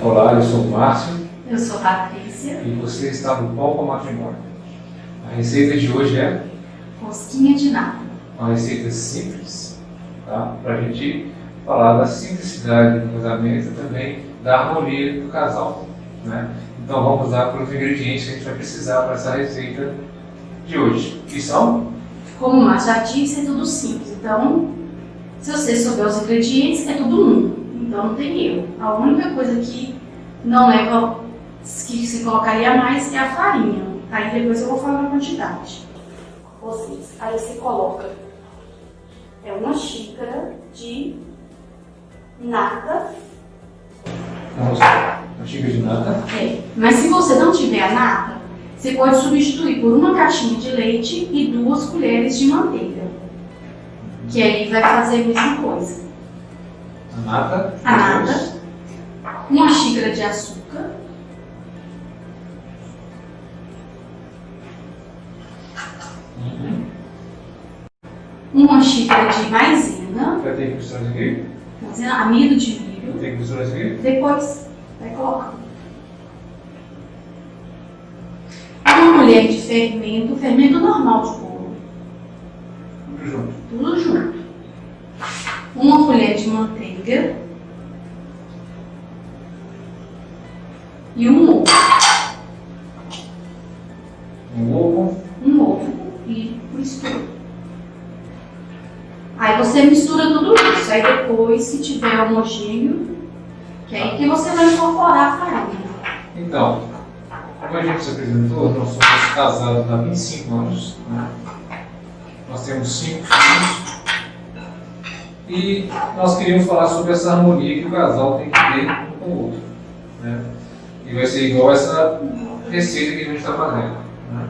Olá, eu sou o Márcio. Eu sou Patrícia. E você está no Pão com Matrimônio. A receita de hoje é rosquinha de nata. uma receita simples, tá? Para a gente falar da simplicidade do casamento e também da harmonia do casal, né? Então vamos lá para os ingredientes que a gente vai precisar para essa receita de hoje. Que são? Como o Márcio já disse, é tudo simples. Então, se você souber os ingredientes, é tudo um. Então não tem erro. A única coisa que não leva, que se colocaria mais é a farinha. Aí depois eu vou falar a quantidade. Aí você coloca uma xícara de nata. Uma xícara de nata. Mas se você não tiver a nata, você pode substituir por uma caixinha de leite e 2 colheres de manteiga. Que aí vai fazer a mesma coisa. A nata. A nata. Uma xícara de açúcar. Uma xícara de maisena. Vai ter que misturar isso aqui? Maisena, amido de milho. Vai ter que misturar isso aqui? Depois vai colocando. Uma colher de fermento normal de bolo. Tudo junto. Tudo junto. Uma colher de manteiga. E um ovo. Um ovo. Um ovo e mistura. Aí você mistura tudo isso. Aí depois, se tiver homogêneo, que é aí que você vai incorporar a farinha. Então, como a gente se apresentou, nós somos casados há 25 anos. Né? Nós temos 5 filhos. E nós queríamos falar sobre essa harmonia que o casal tem que ter um com o outro. Né? E vai ser igual essa receita que a gente está fazendo. Né?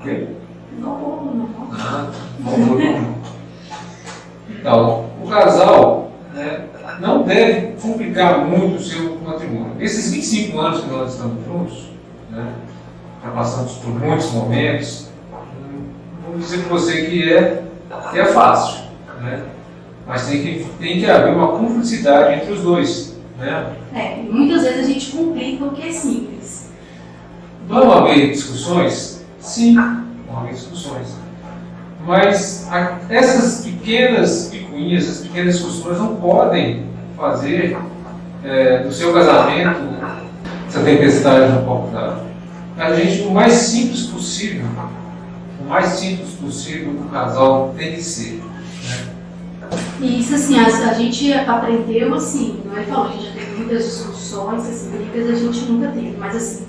Ok? Não. Então, o casal, né, não deve complicar muito o seu matrimônio. Esses 25 anos que nós estamos juntos, né, já passamos por muitos momentos, vou dizer para você que é fácil, né? Mas tem que haver uma cumplicidade entre os dois. Né? Muitas vezes a gente complica o que é simples. Vão haver discussões? Sim, vão haver discussões. Mas essas pequenas picuinhas, essas pequenas discussões não podem fazer do seu casamento essa tempestade no copo d'água. A gente, o mais simples possível, o casal tem que ser. Né? E isso assim, a gente aprendeu assim, não é falando, a gente já teve muitas discussões, assim, brigas a gente nunca teve, mas assim,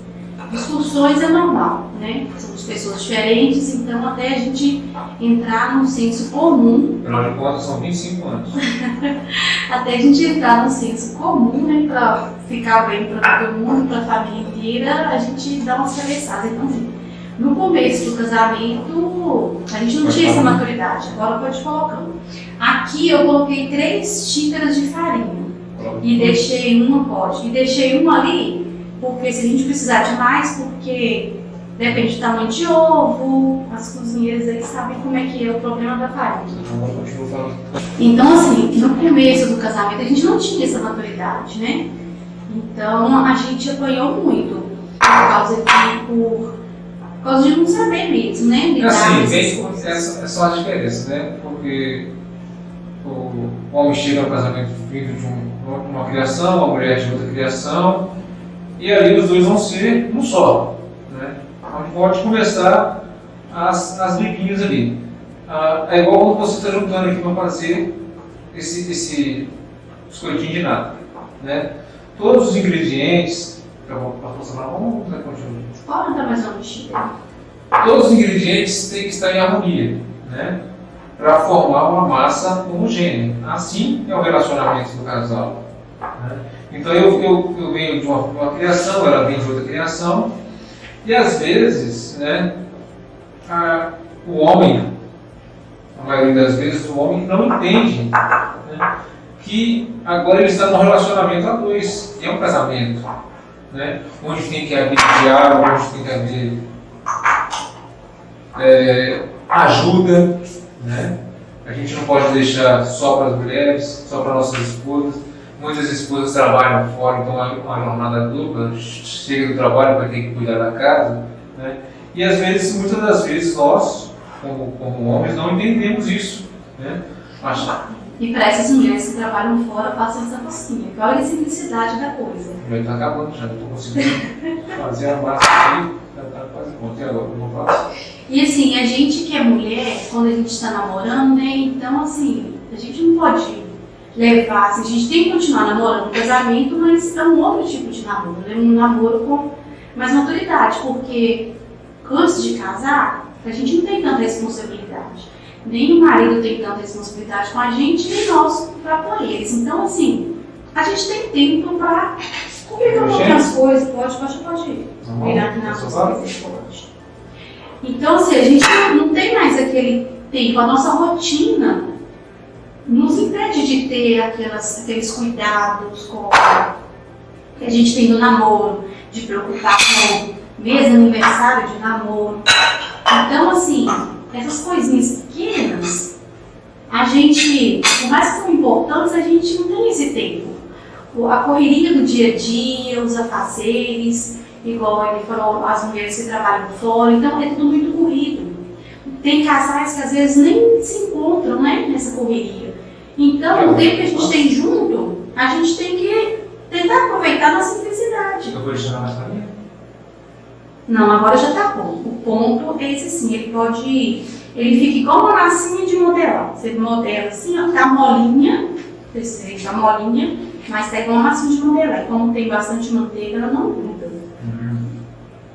discussões é normal, né? Somos pessoas diferentes, então até a gente entrar num senso comum. Afinal de contas, são 25 anos. Até a gente entrar num senso comum, né? Pra ficar bem para todo mundo, para a família inteira, a gente dá uma cabeçada. Então, assim, no começo do casamento, a gente não tinha essa maturidade, agora pode ir colocando. Aqui eu coloquei 3 xícaras de farinha e deixei uma ali, porque se a gente precisar de mais, porque depende do tamanho de ovo, as cozinheiras aí sabem como é que é o problema da farinha. Então assim, no começo do casamento a gente não tinha essa maturidade, né? Então a gente apanhou muito por causa de não saber mesmo, né? É só a diferença, né? Porque o homem chega ao casamento vindo de uma criação, a mulher de outra criação, e ali os dois vão ser um só. Né? Onde pode começar as briguinhas ali. É igual quando você está juntando aqui para fazer esse biscoitinho de nata. Né? Todos os ingredientes. Vamos continuar. Pode dar mais uma mexida. Todos os ingredientes têm que estar em harmonia, né? Para formar uma massa homogênea. Assim é o relacionamento do casal. Né? Então eu venho de uma criação, ela vem de outra criação, e às vezes, né, o homem, a maioria das vezes, o homem não entende, né, que agora ele está num relacionamento a dois, que é um casamento. Né? Onde tem que haver diálogo, onde tem que haver ajuda. Né? A gente não pode deixar só para as mulheres, só para nossas esposas. muitas esposas trabalham fora, então há uma jornada dupla, chega do trabalho para ter que cuidar da casa, né? E às vezes, muitas das vezes, nós, como homens, não entendemos isso, né? E para essas mulheres que trabalham fora, façam essa cosquinha. Olha a simplicidade da coisa. Já está acabando, já não estou conseguindo fazer a massa aqui, já está quase pronto. E agora, eu vou fazer. E assim, a gente que é mulher, quando a gente está namorando, né? Então, assim, a gente não pode levar, assim, a gente tem que continuar namorando no casamento, mas é um outro tipo de namoro, né? Um namoro com mais maturidade, porque antes de casar, a gente não tem tanta responsabilidade. Nem o marido tem tanta responsabilidade com a gente, nem nós para com eles. Então, assim, a gente tem tempo para complicar um pouquinho as coisas. Pode ir. Virar aqui nas coisas, pode. Então, assim, a gente não tem mais aquele tempo. A nossa rotina nos impede de ter aqueles cuidados com que a gente tem no namoro, de preocupar com o mês aniversário de namoro. Então, assim, essas coisinhas pequenas, a gente, por mais que são importantes, a gente não tem esse tempo. A correria do dia a dia, os afazeres, igual ele falou, as mulheres que trabalham fora, então é tudo muito corrido. Tem casais que às vezes nem se encontram, né, nessa correria. Então, o tempo que a gente tem junto, a gente tem que tentar aproveitar na simplicidade. Eu vou adicionar mais pra mim? Não, agora já está bom. O ponto é esse sim, ele fica igual uma massinha de modelar. Você modela assim, ó, tá molinha, tá molinha, mas tá igual uma massinha de modelar. E como tem bastante manteiga, ela não gruda.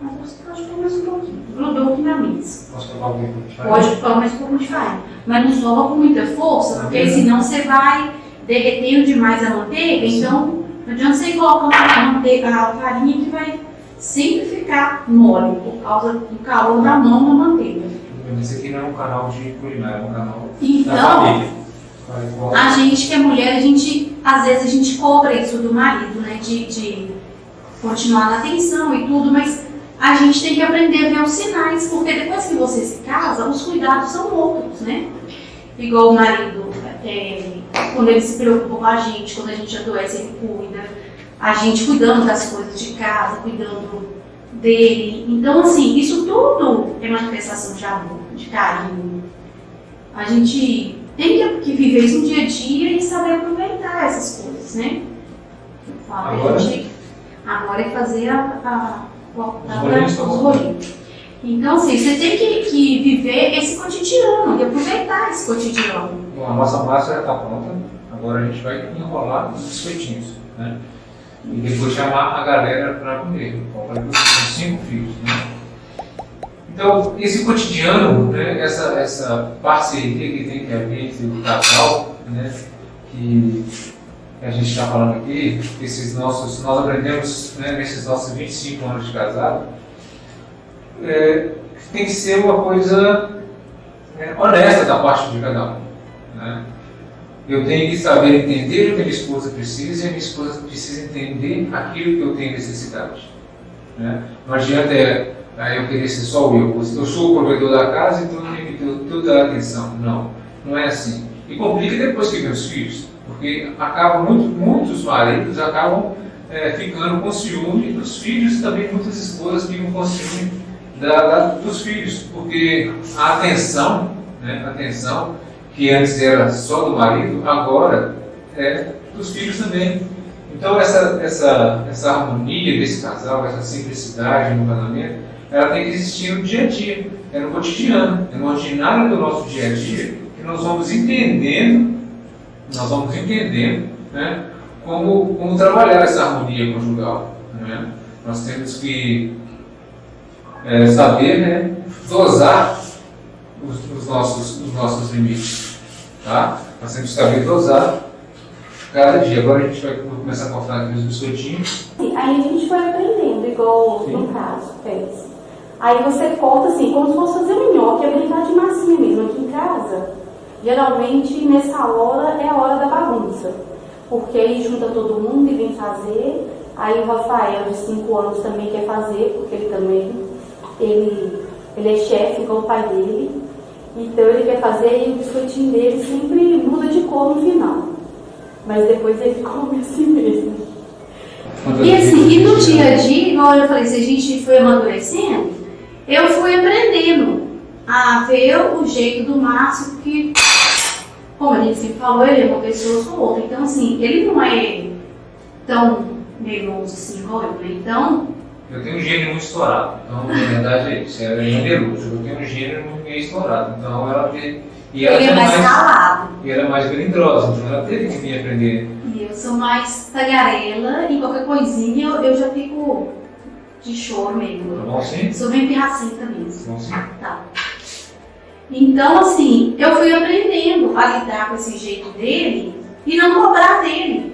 Mas eu acho que foi mais um pouquinho. Grudou aqui na mesa. Posso colocar algum pouco de farinha? Pode colocar mais um pouco de farinha. Mas não sola com muita força, porque senão você vai derretendo demais a manteiga, então não adianta você ir colocando a farinha que vai sempre ficar mole, por causa do calor da mão na manteiga. Esse aqui não é um canal de culinária, é um canal então, da família. A gente que é mulher, às vezes a gente cobra isso do marido, né, de continuar na atenção e tudo, mas a gente tem que aprender a ver os sinais, porque depois que você se casa, os cuidados são outros, né? Igual o marido, quando ele se preocupa com a gente, quando a gente adoece, ele cuida. A gente cuidando das coisas de casa, cuidando dele. Então, assim, isso tudo é manifestação de amor, de carinho. A gente tem que viver isso no dia a dia e saber aproveitar essas coisas, né? Eu falo, agora é fazer os rolinhos. Então, assim, você tem que viver esse cotidiano e aproveitar esse cotidiano. Bom, a nossa massa já está pronta. Agora a gente vai enrolar os biscoitinhos, né? E depois chamar a galera para comer. São 5 filhos, né? Então, esse cotidiano, né, essa parceria que tem que haver entre o casal, né, que a gente está falando aqui, nós aprendemos, né, nesses nossos 25 anos de casado, tem que ser uma coisa honesta da parte de cada um, né? Eu tenho que saber entender o que a minha esposa precisa e a minha esposa precisa entender aquilo que eu tenho necessidade, né? Não adianta eu querer ser só eu sou o provedor da casa, então eu tenho que ter toda a atenção. Não é assim. E complica depois que vem os filhos, porque muitos maridos acabam ficando com ciúme dos filhos e também muitas esposas ficam com ciúme dos filhos, porque a atenção, né, que antes era só do marido, agora é dos filhos também. Então essa harmonia desse casal, essa simplicidade no casamento, ela tem que existir no dia a dia, no cotidiano, no ordinário do nosso dia a dia, que nós vamos entendendo, né, como trabalhar essa harmonia conjugal, né? Nós temos que saber, né, dosar os nossos limites, tá? Nós temos que saber dosar cada dia. Agora a gente vai começar a cortar aqui os biscoitinhos. Aí a gente vai aprendendo, igual no caso fez. Aí você corta assim, como se fosse fazer um nhoque, é brincar de massinha mesmo. Aqui em casa, geralmente nessa hora é a hora da bagunça, porque aí junta todo mundo e vem fazer. Aí o Rafael, de 5 anos, também quer fazer, porque ele também ele é chefe, igual o pai dele. Então ele quer fazer e o biscoitinho dele sempre muda de cor no final. Mas depois ele come assim mesmo. E assim, e no dia a dia, igual eu falei, se a gente foi amadurecendo, eu fui aprendendo a ver o jeito do Márcio, que, como a gente sempre falou, ele é uma pessoa, eu sou outra. Então, assim, ele não é tão meloso assim igual eu, né? Então... Eu tenho um gênio muito estourado, então na verdade é isso, ela é meloso, eu tenho um gênio meio estourado, então ela teve... E ela ele é mais calado. E ela é mais melindrosa, então ela teve que vir aprender. E eu sou mais tagarela, e qualquer coisinha eu já fico de choro mesmo. Tá bom sim? Sou bem pirracenta mesmo. Tá bom sim? Tá. Então, assim, eu fui aprendendo a lidar com esse jeito dele e não cobrar dele.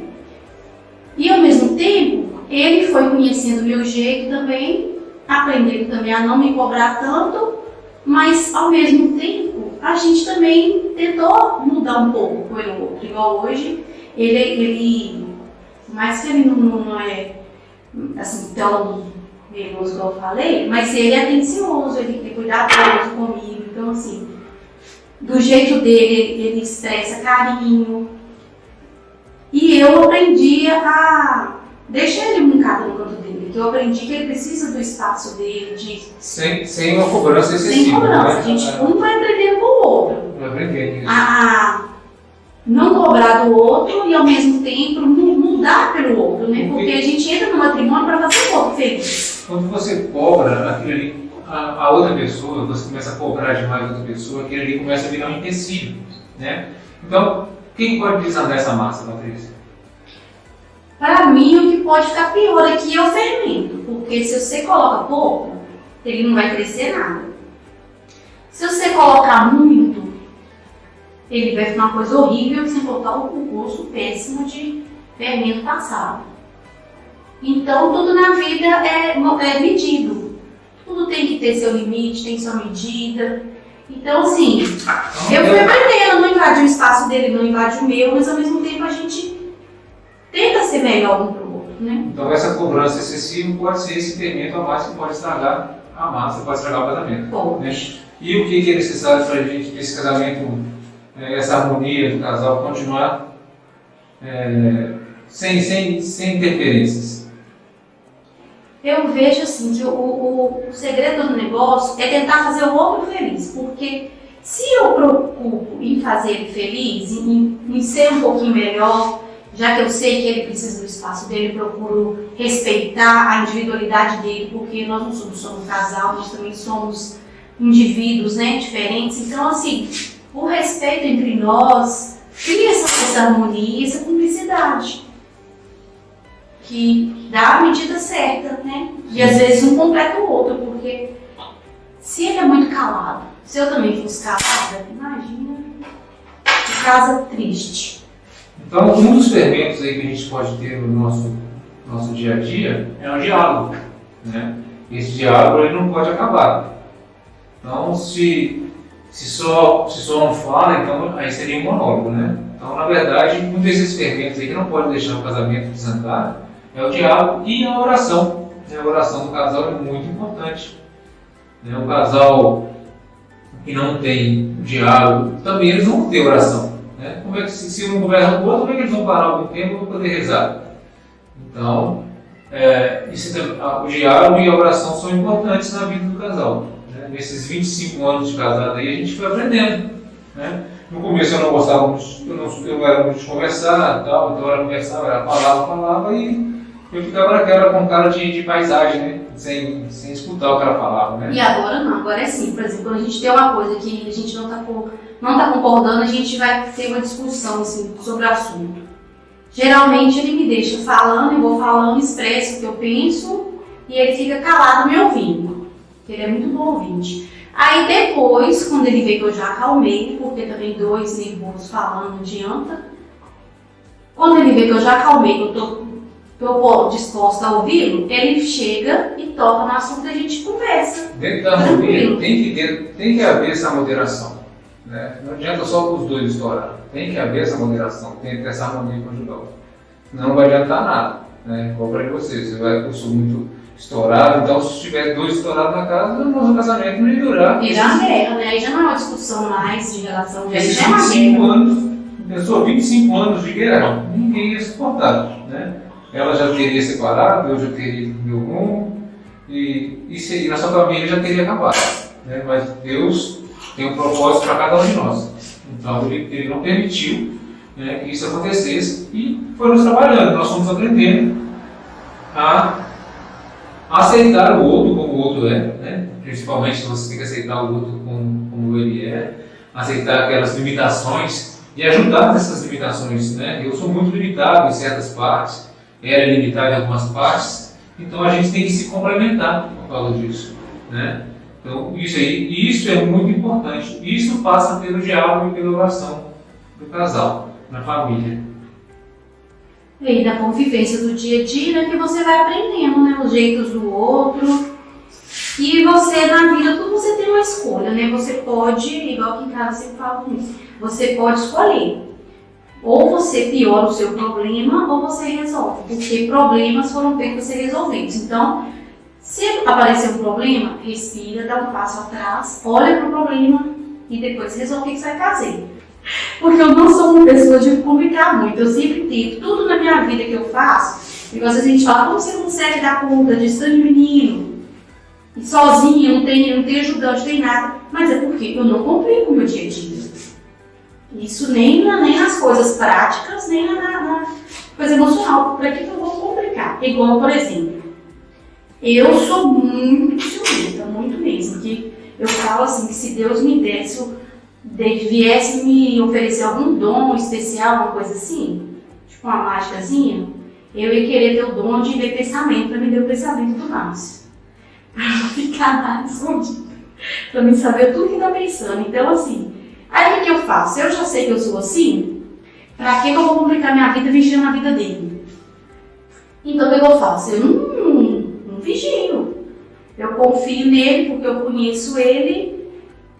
E ao mesmo tempo, ele foi conhecendo o meu jeito também, aprendendo também a não me cobrar tanto, mas ao mesmo tempo, a gente também tentou mudar um pouco pelo outro. Igual hoje, ele mais que ele não é assim tão meloso igual eu falei, mas ele é atencioso, ele é cuidadoso comigo. Então, assim, do jeito dele, ele expressa carinho. E eu aprendi a deixar ele brincar no canto dele, que eu aprendi que ele precisa do espaço dele, sem uma cobrança excessiva. Sem cobrança, né? a gente um vai aprendendo com o outro. Eu aprendi isso. A não cobrar do outro e ao mesmo tempo mudar pelo outro, né? Porque a gente entra no matrimônio para fazer o outro feliz. Quando você cobra aquilo ali, a outra pessoa, você começa a cobrar demais a outra pessoa, aquilo ali começa a virar um empecilho, né? Então, quem pode desandar essa massa, Patrícia? Para mim, o que pode ficar pior aqui é o fermento, porque se você coloca pouco, ele não vai crescer nada. Se você colocar muito, ele vai ficar uma coisa horrível, sem botar o gosto péssimo de fermento passado. Então, tudo na vida é medido. Tudo tem que ter seu limite, tem sua medida. Então, assim, eu fui aprendendo, não invadir o espaço dele, não invadir o meu, mas ao mesmo tempo a gente tenta ser melhor um para o outro, né? Então, essa cobrança excessiva pode ser esse fermento a mais que pode estragar a massa, pode estragar o casamento. Bom. Né? E o que é necessário para a gente, que esse casamento, essa harmonia do casal continuar sem interferências? Eu vejo assim que o segredo do negócio é tentar fazer o outro feliz, porque se eu preocupo em fazer ele feliz, em ser um pouquinho melhor, já que eu sei que ele precisa do espaço dele, procuro respeitar a individualidade dele, porque nós não somos só um casal, nós também somos indivíduos, né, diferentes. Então, assim, o respeito entre nós cria essa harmonia, essa cumplicidade, que dá a medida certa, né? E às vezes um completa o outro, porque se ele é muito calado, se eu também fosse calada, imagina que casa triste. Então, um dos fermentos aí que a gente pode ter no nosso dia a dia é o diálogo, né? Esse diálogo ele não pode acabar. Então, se só não fala, então aí seria um monólogo, né? Então, na verdade, um desses fermentos aí que não pode deixar o casamento desandar é o diálogo e a oração. A oração do casal é muito importante. Um casal que não tem diálogo, também eles vão ter oração. Né? Como é que se um conversa com o outro, como é que eles vão parar algum tempo para poder rezar? Então, o diálogo e a oração são importantes na vida do casal. Né? Nesses 25 anos de casado aí, a gente foi aprendendo. Né? No começo eu não gostava muito, eu era muito de conversar, tal, então eu conversava, era falava e eu ficava naquela com cara de paisagem, né? Sem escutar o que ela falava, né? E agora não, agora é assim, por exemplo, quando a gente tem uma coisa que a gente não tá concordando, a gente vai ter uma discussão assim, sobre o assunto. Geralmente ele me deixa falando, eu vou falando, expresso o que eu penso e ele fica calado me ouvindo, ele é muito bom ouvinte. Aí depois, quando ele vê que eu já acalmei, porque também dois nervosos falando não adianta, quando ele vê que eu já acalmei, que eu tô disposta a ouvi-lo, ele chega e toca no assunto e a gente conversa. Dentro da harmonia tem que haver essa moderação. Né? Não adianta só os dois estourar. Tem que haver essa moderação, tem que ter essa harmonia conjugal. Não vai adiantar nada. Né? Igual para vocês, eu sou muito estourado, então se tiver dois estourados na casa, o nosso casamento não ia durar. E já guerra, né? Aí já não é uma discussão mais de relação, já Esses é uma 25 guerra. anos Pensou 25 anos de guerra, ninguém ia suportar, né? Ela já teria separado, eu já teria ido pro meu rumo, e nossa família já teria acabado, né? Mas Deus tem um propósito para cada um de nós. Então ele não permitiu, né, que isso acontecesse e foi nos trabalhando. Nós fomos aprendendo a aceitar o outro como o outro é, né? Principalmente se você tem que aceitar o outro como ele é, aceitar aquelas limitações e ajudar nessas limitações, né? Eu sou muito limitado em certas partes, era limitado em algumas partes, então a gente tem que se complementar por causa disso, né? Então isso é muito importante. Isso passa pelo diálogo e pela oração do casal, na família. E da convivência do dia a dia, né, que você vai aprendendo, né, os jeitos do outro. E você, na vida, tudo você tem uma escolha, né? Você pode, igual aqui em casa sempre falo isso, você pode escolher. Ou você piora o seu problema, ou você resolve. Porque problemas foram feitos para ser resolvidos. Então, se aparecer um problema, respira, dá um passo atrás, olha para o problema e depois resolve o que você vai fazer. Porque eu não sou uma pessoa de complicar muito, eu sempre tento, tudo na minha vida que eu faço, igual a gente fala, como você consegue dar conta de estar de menino, e sozinha, não tem ajudante, não tem nada, mas é porque eu não complico o meu dia a dia. Isso nem nas coisas práticas, nem na coisa emocional. Para que eu vou complicar? Igual, por exemplo, eu sou muito ciumenta, muito mesmo, que eu falo assim, que se Deus me desse, viesse me oferecer algum dom especial, uma coisa assim, tipo uma mágicazinha, eu ia querer ter o dom de ver pensamento, para me dar o pensamento do Márcio. Para não ficar nada escondido, para me saber tudo que está pensando. Então, assim, aí o que eu faço? Eu já sei que eu sou assim, para que eu vou complicar minha vida vigiando a vida dele? Então, o que eu faço? Eu não vigio. Eu confio nele porque eu conheço ele.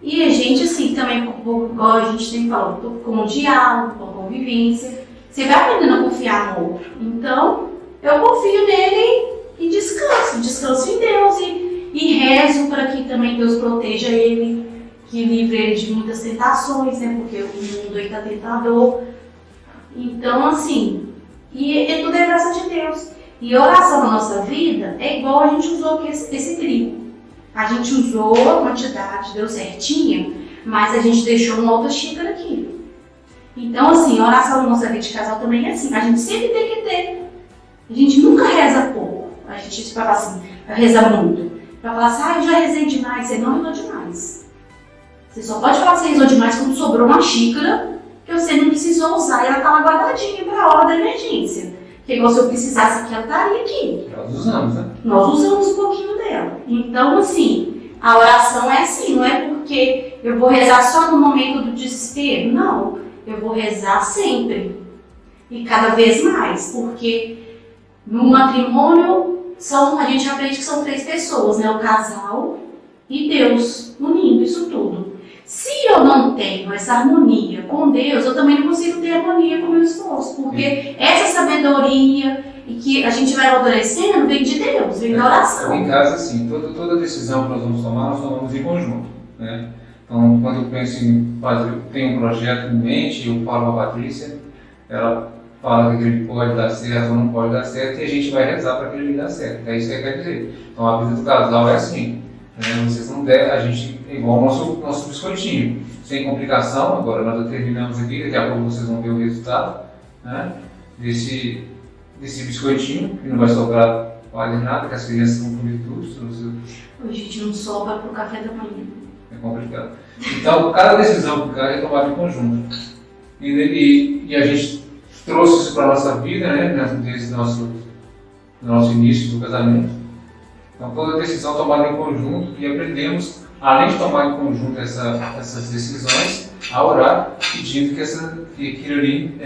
E a gente, assim, também, igual a gente tem falado, com o diálogo, com a convivência, você vai aprendendo a confiar no outro. Então, eu confio nele e descanso em Deus e rezo para que também Deus proteja ele, que livre ele de muitas tentações, né? Porque o mundo aí está tentador. Então, assim, e tudo é graça de Deus. E oração na nossa vida é igual a gente usou aqui esse trigo. A gente usou a quantidade, deu certinha, mas a gente deixou uma outra xícara aqui. Então, assim, a oração na nossa vida de casal também é assim. A gente sempre tem que ter. A gente nunca reza pouco. A gente fala assim, reza muito. Pra falar assim, eu já rezei demais. Você não rezou demais. Você só pode falar que você rezou demais quando sobrou uma xícara que você não precisou usar e ela tá lá guardadinha para a hora da emergência. Porque igual se eu precisasse aqui, ela estaria aqui. Nós usamos, né? Nós usamos um pouquinho dela. Então, assim, a oração é assim, não é porque eu vou rezar só no momento do desespero. Não, eu vou rezar sempre. E cada vez mais, porque no matrimônio a gente aprende que são 3 pessoas, né? O casal e Deus unindo isso tudo. Se eu não tenho essa harmonia com Deus, eu também não consigo ter harmonia com meu esposo, porque essa sabedoria e que a gente vai amadurecendo vem de Deus, vem da oração. Em casa, assim, toda decisão que nós vamos tomar, nós tomamos em conjunto, né? Então, quando eu penso em fazer, tenho um projeto em mente, eu falo com a Patrícia, ela fala que ele pode dar certo ou não pode dar certo, e a gente vai rezar para que ele dê certo. É isso que quer dizer. Então, a vida do casal é assim. Vocês não devem, a gente é igual ao nosso biscoitinho, sem complicação. Agora nós já terminamos aqui, daqui a pouco vocês vão ver o resultado, né, desse biscoitinho, que não vai sobrar quase nada, que as crianças vão comer tudo. Hoje a gente não sobra para o café da manhã. É complicado. Então, cada decisão que é tomada em conjunto. E a gente trouxe isso para a nossa vida, né, desde o nosso início do casamento. Então, toda decisão tomada em conjunto, e aprendemos, além de tomar em conjunto essas decisões, a orar, pedindo que aquilo ali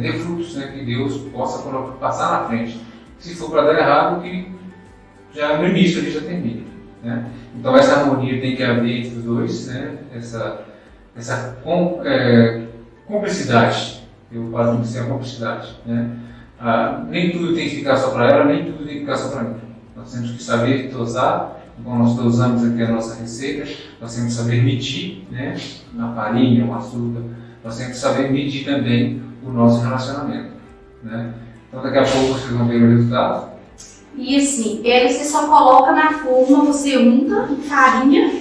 dê frutos, né? Que Deus possa passar na frente. Se for para dar errado, que já no início ele já termina, né? Então, essa harmonia tem que haver entre os dois, né? Essa cumplicidade, eu falo que isso é a cumplicidade, né? Nem tudo tem que ficar só para ela, nem tudo tem que ficar só para mim. Nós temos que saber dosar, como nós dosamos aqui a nossa receita, nós temos que saber medir, né, a farinha, o açúcar, Nós temos que saber medir também o nosso relacionamento, né? Então daqui a pouco vocês vão ver o resultado. E assim, ele você só coloca na forma, você unta, farinha,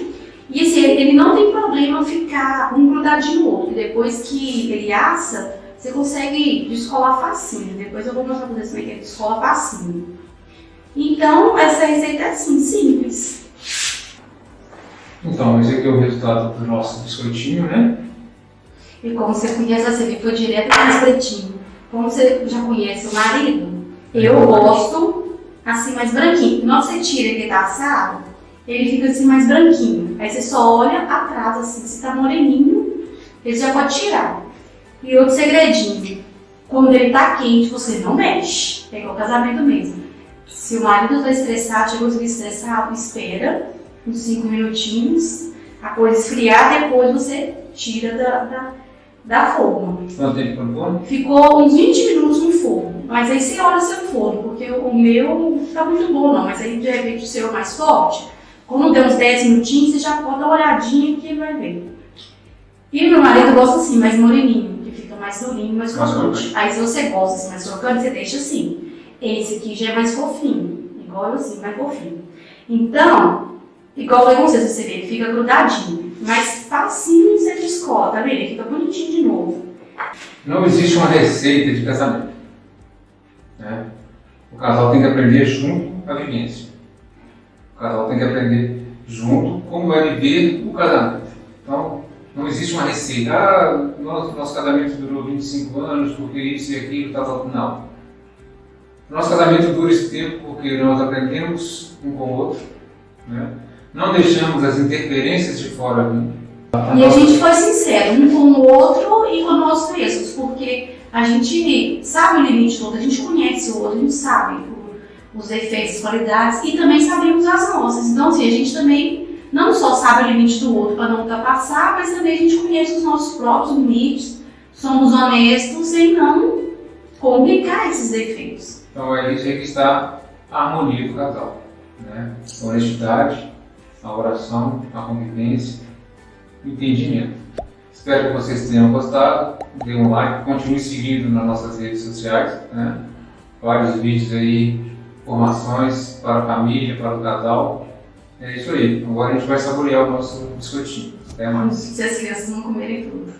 e assim, ele não tem problema ficar um grudadinho no outro. Depois que ele assa, você consegue descolar facinho. Depois eu vou mostrar pra vocês como é que ele descola facinho. Então, essa receita é assim, simples. Então, esse aqui é o resultado do nosso biscoitinho, né? E como você conhece, você foi direto para o biscoitinho. Como você já conhece o marido, eu gosto assim mais branquinho. Quando você tira ele tá assado, ele fica assim mais branquinho. Aí você só olha atrás assim, se tá moreninho, ele já pode tirar. E outro segredinho, quando ele tá quente, você não mexe. É igual casamento mesmo. Se o marido tá estressado, chegou a estressado, espera uns 5 minutinhos, a coisa esfriar, depois você tira da forma. Quanto tempo no forno? Ficou uns 20 minutos no forno, mas aí você olha seu forno, porque o meu não tá muito bom não, mas aí de repente o seu é mais forte, quando der uns 10 minutinhos, você já pode dar uma olhadinha que ele vai ver. E meu marido gosta assim, mais moreninho, que fica mais durinho, mais crocante. Aí se você gosta assim, mais crocante, você deixa assim. Esse aqui já é mais fofinho, igual eu assim, mais fofinho. Então, igual eu falei com você vê, ele fica grudadinho, mas facinho você descola, tá vendo? Ele fica bonitinho de novo. Não existe uma receita de casamento, né? O casal tem que aprender junto a vivência. O casal tem que aprender junto como vai viver o casamento. Então, não existe uma receita. Ah, nosso casamento durou 25 anos porque isso e aquilo, tal. Não. Nosso casamento dura esse tempo porque nós aprendemos um com o outro, né? Não deixamos as interferências de fora vir. E a gente foi sincero, um com o outro e com nós mesmos, porque a gente sabe o limite do outro, a gente conhece o outro, a gente sabe os defeitos, as qualidades e também sabemos as nossas. Então, assim, a gente também não só sabe o limite do outro para não ultrapassar, mas também a gente conhece os nossos próprios limites, somos honestos sem não complicar esses defeitos. Então é isso aí que está a harmonia do casal, né? A honestidade, a oração, a convivência, o entendimento. Espero que vocês tenham gostado, dê um like, continue seguindo nas nossas redes sociais, né? Vários vídeos aí, informações para a família, para o casal. É isso aí, agora a gente vai saborear o nosso biscoitinho. Até mais. Se as crianças não comerem tudo.